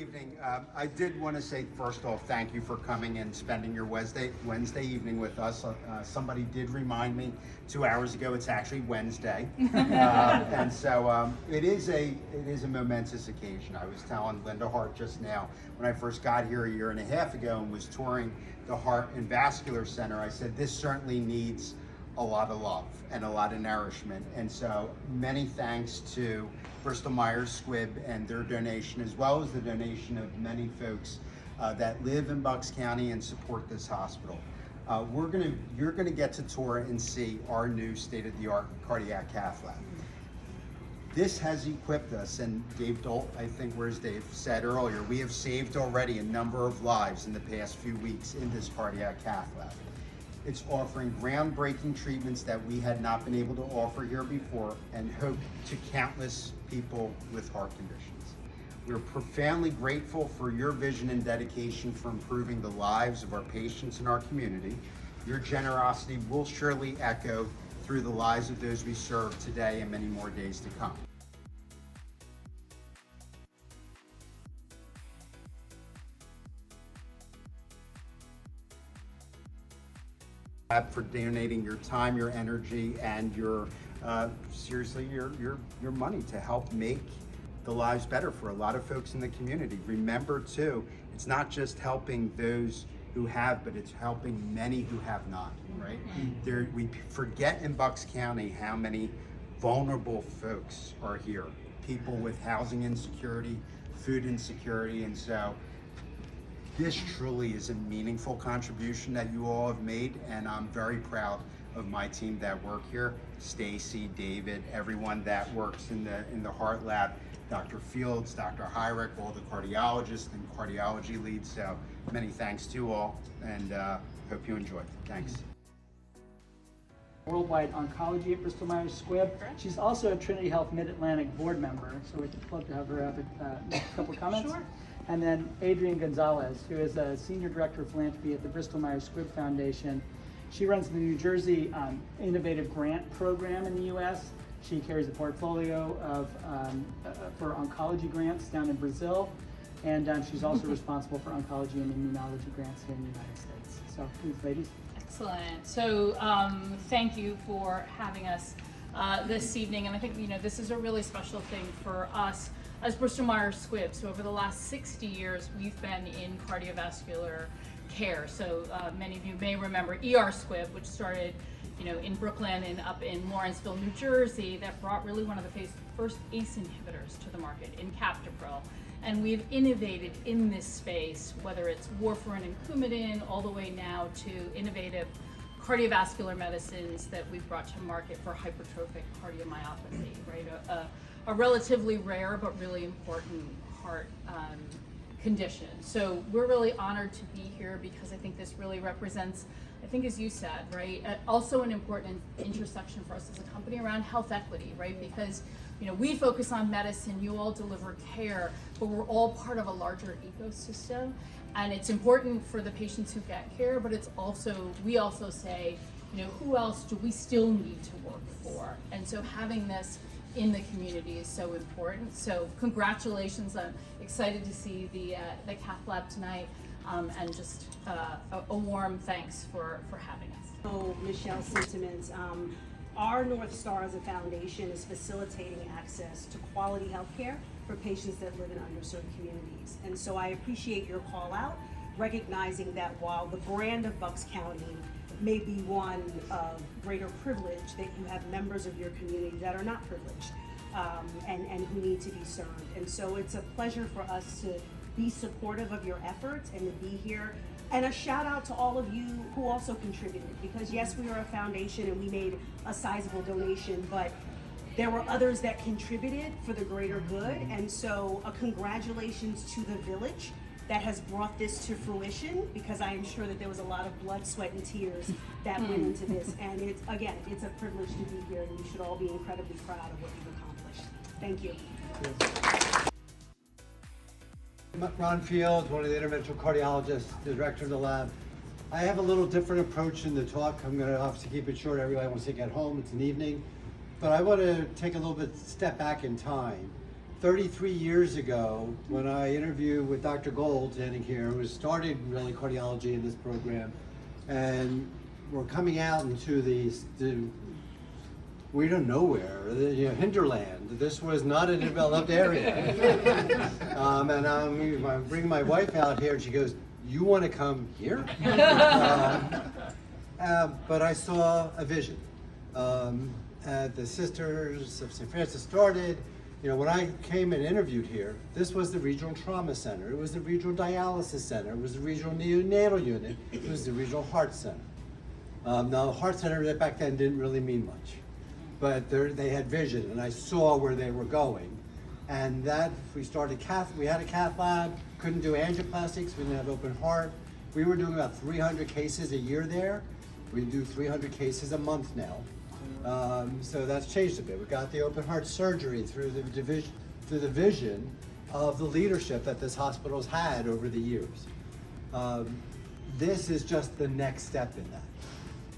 Evening. I did want to say, first off, thank you for coming and spending your Wednesday evening with us. Somebody did remind me 2 hours ago it's actually Wednesday, and so it is a momentous occasion. I was telling Linda Hart just now when I first got here a year and a half ago and was touring the Heart and Vascular Center. I said this certainly needs a lot of love and a lot of nourishment, and so many thanks to Bristol Myers Squibb and their donation, as well as the donation of many folks that live in Bucks County and support this hospital. You're gonna get to tour and see our new state-of-the-art cardiac cath lab. This has equipped us, and Dave Dolt, I think, where's Dave, said earlier, we have saved already a number of lives in the past few weeks in this cardiac cath lab. It's offering groundbreaking treatments that we had not been able to offer here before and hope to countless people with heart conditions. We're profoundly grateful for your vision and dedication for improving the lives of our patients in our community. Your generosity will surely echo through the lives of those we serve today and many more days to come. For donating your time, your energy, and your seriously your money to help make the lives better for a lot of folks in the community. Remember too, it's not just helping those who have, but it's helping many who have not, right? We forget in Bucks County how many vulnerable folks are here. People with housing insecurity, food insecurity, and so this truly is a meaningful contribution that you all have made, and I'm very proud of my team that work here. Stacy, David, everyone that works in the heart lab, Dr. Fields, Dr. Hyrick, all the cardiologists and cardiology leads. So many thanks to you all, and hope you enjoy. Thanks. Worldwide Oncology at Bristol Myers Squibb. She's also a Trinity Health Mid-Atlantic board member, so we'd love to have her have a couple comments. Sure. And then Adrienne Gonzalez, who is a Senior Director of Philanthropy at the Bristol Myers Squibb Foundation. She runs the New Jersey Innovative Grant Program in the U.S. She carries a portfolio of for oncology grants down in Brazil, and she's also responsible for oncology and immunology grants here in the United States. So, please, ladies. Excellent. So thank you for having us this evening, and I think this is a really special thing for us as Bristol Myers Squibb. So over the last 60 years, we've been in cardiovascular care. So many of you may remember ER Squibb, which started in Brooklyn and up in Lawrenceville, New Jersey, that brought really one of the first ACE inhibitors to the market in captopril. And we've innovated in this space, whether it's warfarin and Coumadin, all the way now to innovative cardiovascular medicines that we've brought to market for hypertrophic cardiomyopathy, right? A relatively rare but really important heart condition. So we're really honored to be here because I think this really represents, I think as you said, right, also an important intersection for us as a company around health equity, right? Because we focus on medicine, you all deliver care, but we're all part of a larger ecosystem. And it's important for the patients who get care, but it's also, we also say, who else do we still need to work for? And so having this in the community is so important. So congratulations, I'm excited to see the cath lab tonight, and just a warm thanks for having us. So Michelle's sentiments. Our North Star as a foundation is facilitating access to quality health care for patients that live in underserved communities. And so I appreciate your call out, recognizing that while the brand of Bucks County may be one of greater privilege, that you have members of your community that are not privileged and who need to be served. And so it's a pleasure for us to be supportive of your efforts and to be here. And a shout out to all of you who also contributed, because yes, we are a foundation and we made a sizable donation, but there were others that contributed for the greater good. And so a congratulations to the village that has brought this to fruition, because I am sure that there was a lot of blood, sweat, and tears that went into this. And it's a privilege to be here, and we should all be incredibly proud of what you've accomplished. Thank you. Ron Fields, one of the interventional cardiologists, the director of the lab. I have a little different approach in the talk. I'm going to obviously keep it short. Everybody wants to get home. It's an evening. But I want to take a little bit step back in time. 33 years ago, when I interviewed with Dr. Gold, standing here, who started really cardiology in this program, and we're coming out into we don't know where, the hinterland. This was not a developed area. And I'm bringing my wife out here, and she goes, "You want to come here?" But I saw a vision. The Sisters of St. Francis started. When I came and interviewed here, this was the regional trauma center. It was the regional dialysis center. It was the regional neonatal unit. It was the regional heart center. Now, the heart center back then didn't really mean much, but they had vision, and I saw where they were going. And we started Cath. We had a Cath lab. Couldn't do angioplastics. We didn't have open heart. We were doing about 300 cases a year there. We do 300 cases a month now. So that's changed a bit. We got the open heart surgery through the vision of the leadership that this hospital's had over the years. This is just the next step in that.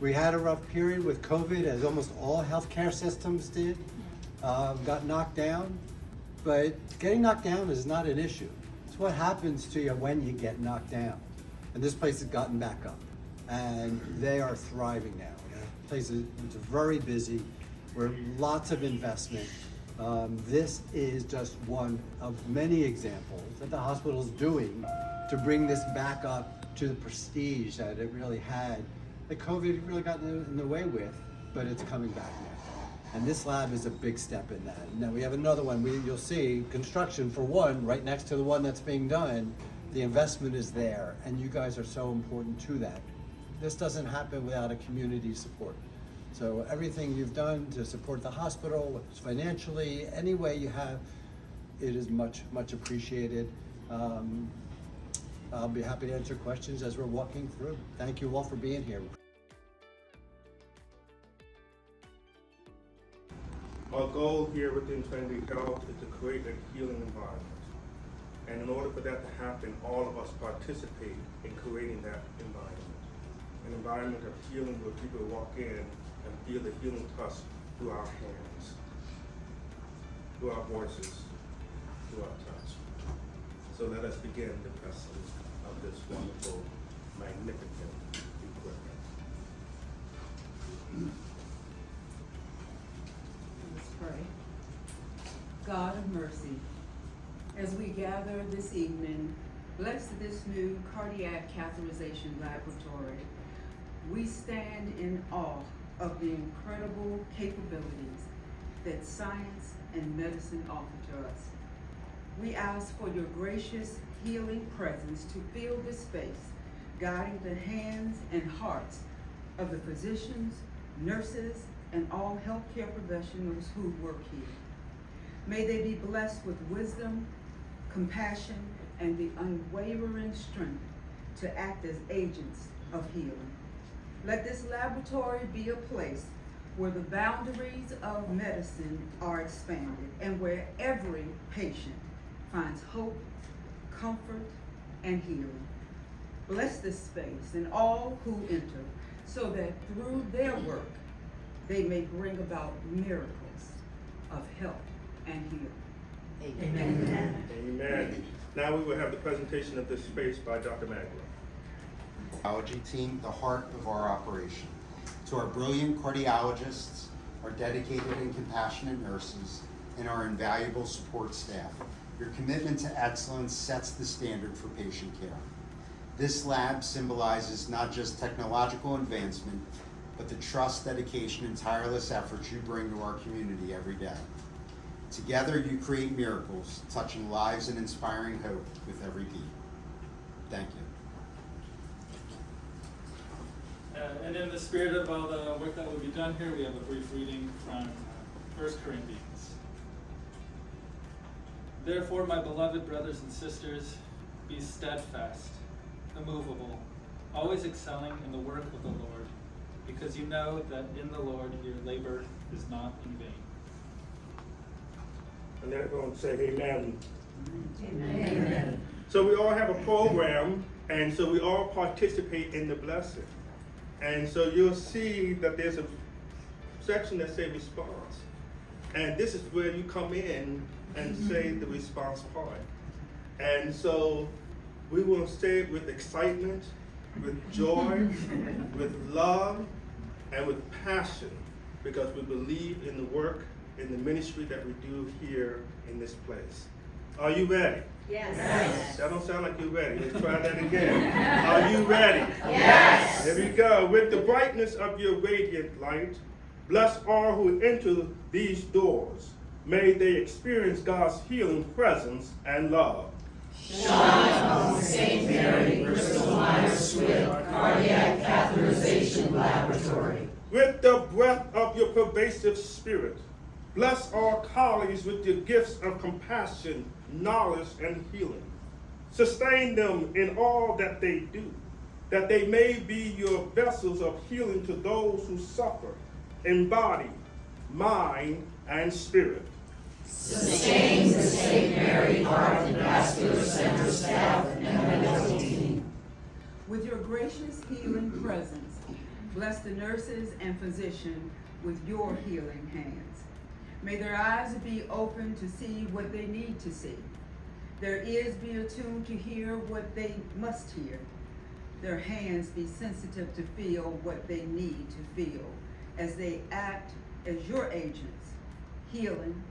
We had a rough period with COVID, as almost all healthcare systems did. Got knocked down, but getting knocked down is not an issue. It's what happens to you when you get knocked down. And this place has gotten back up, and they are thriving now. The place is very busy. We're lots of investment. This is just one of many examples that the hospital is doing to bring this back up to the prestige that it really had. That COVID really got in the way with, but it's coming back now. And this lab is a big step in that. Now we have another one. You'll see construction for one right next to the one that's being done. The investment is there, and you guys are so important to that. This doesn't happen without a community support. So everything you've done to support the hospital, financially, any way you have, it is much, much appreciated. I'll be happy to answer questions as we're walking through. Thank you all for being here. Our goal here within Trinity Health is to create a healing environment. And in order for that to happen, all of us participate in creating that environment. An environment of healing where people walk in and feel the healing touch through our hands, through our voices, through our touch. So let us begin the blessing of this wonderful, magnificent equipment. Let's pray. God of mercy, as we gather this evening, bless this new cardiac catheterization laboratory. We stand in awe of the incredible capabilities that science and medicine offer to us. We ask for your gracious healing presence to fill this space, guiding the hands and hearts of the physicians, nurses, and all healthcare professionals who work here. May they be blessed with wisdom, compassion, and the unwavering strength to act as agents of healing. Let this laboratory be a place where the boundaries of medicine are expanded and where every patient finds hope, comfort, and healing. Bless this space and all who enter so that through their work, they may bring about miracles of health and healing. Amen. Amen. Now we will have the presentation of this space by Dr. Magler. Cardiology team, the heart of our operation. To our brilliant cardiologists, our dedicated and compassionate nurses, and our invaluable support staff, your commitment to excellence sets the standard for patient care. This lab symbolizes not just technological advancement, but the trust, dedication, and tireless efforts you bring to our community every day. Together, you create miracles, touching lives and inspiring hope with every beat. Thank you. And in the spirit of all the work that will be done here, we have a brief reading from 1 Corinthians. Therefore, my beloved brothers and sisters, be steadfast, immovable, always excelling in the work of the Lord, because you know that in the Lord your labor is not in vain. And then everyone say amen. Amen. Amen. So we all have a program, and so we all participate in the blessing. And so you'll see that there's a section that says response. And this is where you come in and say the response part. And so we will say it with excitement, with joy, with love, and with passion, because we believe in the work, in the ministry that we do here in this place. Are you ready? Yes. That don't sound like you're ready. Let's try that again. Are you ready? Yes. Here we go. With the brightness of your radiant light, bless all who enter these doors. May they experience God's healing presence and love. Shine on St. Mary, Bristol Myers Squibb Cardiac Catheterization Laboratory. With the breath of your pervasive spirit, bless all colleagues with your gifts of compassion, knowledge, and healing. Sustain them in all that they do, that they may be your vessels of healing to those who suffer in body, mind, and spirit. Sustain the St. Mary Heart and Vascular Center staff and medical team. With your gracious healing presence, bless the nurses and physicians with your healing hands. May their eyes be open to see what they need to see. Their ears be attuned to hear what they must hear. Their hands be sensitive to feel what they need to feel as they act as your agents, healing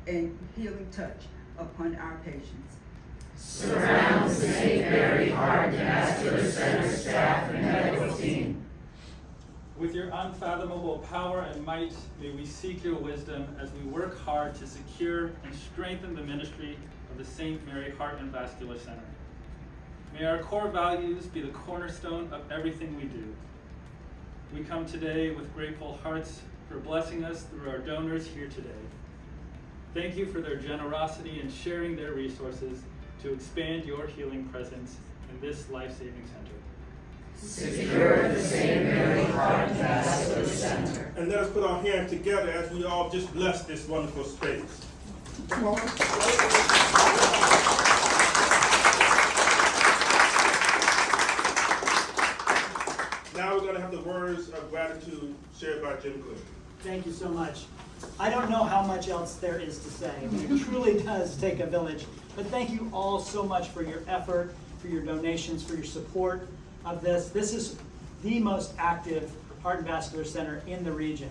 and healing touch upon our patients. Surround the St. Mary Heart and Vascular Center staff and medical team. With your unfathomable power and might, may we seek your wisdom as we work hard to secure and strengthen the ministry of the St. Mary Heart and Vascular Center. May our core values be the cornerstone of everything we do. We come today with grateful hearts for blessing us through our donors here today. Thank you for their generosity in sharing their resources to expand your healing presence in this life-saving center. Secure the St. Mary Heart and Vascular Center. And let us put our hands together as we all just bless this wonderful space. Now we're going to have the words of gratitude shared by Jim Good. Thank you so much. I don't know how much else there is to say. I mean, it truly does take a village. But thank you all so much for your effort, for your donations, for your support of this. This is the most active heart and vascular center in the region.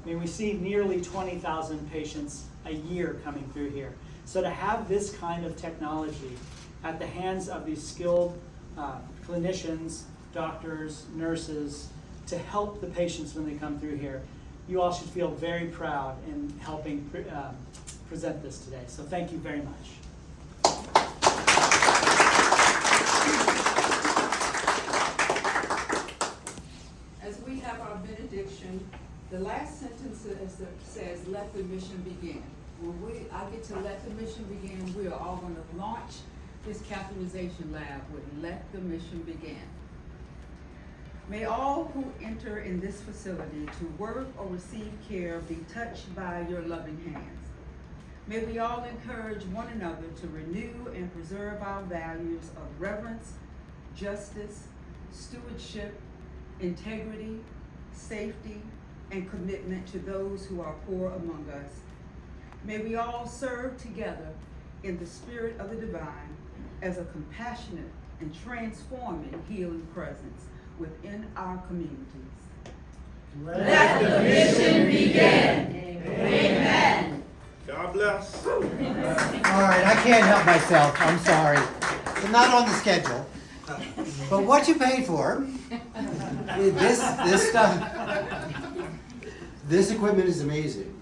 I mean, we see nearly 20,000 patients a year coming through here. So to have this kind of technology at the hands of these skilled clinicians, doctors, nurses, to help the patients when they come through here, you all should feel very proud in helping present this today. So thank you very much. As we have our benediction, the last sentence says, "Let the mission begin." When I get to "Let the mission begin," we are all going to launch this catheterization lab with "Let the mission begin." May all who enter in this facility to work or receive care be touched by your loving hands. May we all encourage one another to renew and preserve our values of reverence, justice, stewardship, integrity, safety, and commitment to those who are poor among us. May we all serve together in the spirit of the divine as a compassionate and transforming healing presence within our communities. Let the mission begin. Amen. God bless. All right, I can't help myself. I'm sorry. It's not on the schedule. But what you paid for, this stuff, this equipment is amazing.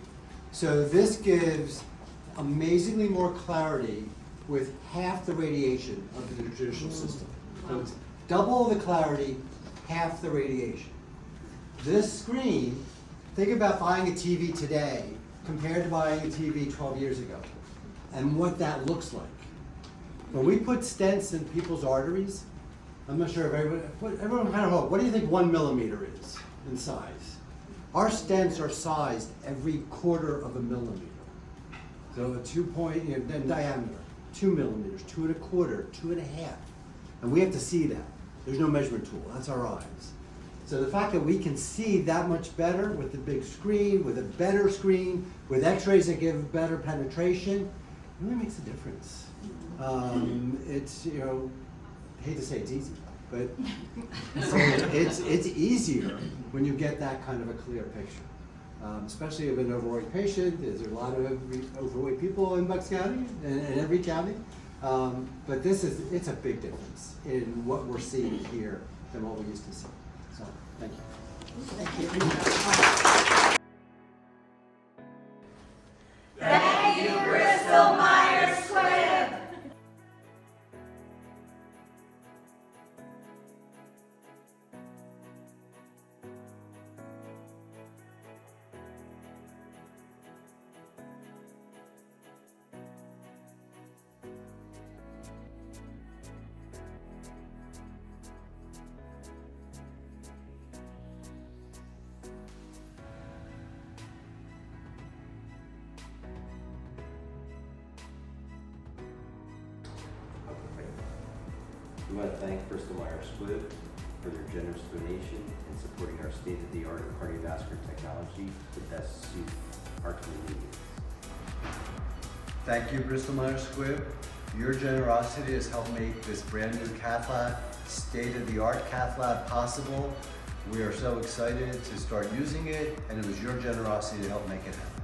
So this gives amazingly more clarity with half the radiation of the traditional system. So it's double the clarity, half the radiation. This screen, think about buying a TV today compared to buying a TV 12 years ago and what that looks like. When we put stents in people's arteries, I'm not sure if everyone kind of knows, what do you think 1 millimeter is in size? Our stents are sized every quarter of a millimeter. So a 2 point in diameter, 2 millimeters, 2 1/4, 2 1/2. And we have to see that. There's no measurement tool, that's our eyes. So the fact that we can see that much better with the big screen, with a better screen, with x-rays that give better penetration, really makes a difference. It's, you know, I hate to say it's easy, but it's easier when you get that kind of a clear picture. Especially of an overweight patient. There's a lot of overweight people in Bucks County and every county. But it's a big difference in what we're seeing here than what we used to see. So, thank you. Thank you, Bristol Myers Squibb. We want to thank Bristol Myers Squibb for their generous donation in supporting our state-of-the-art cardiovascular technology to best suit our community needs. Thank you, Bristol Myers Squibb. Your generosity has helped make this brand new cath lab, state-of-the-art cath lab possible. We are so excited to start using it, and it was your generosity to help make it happen.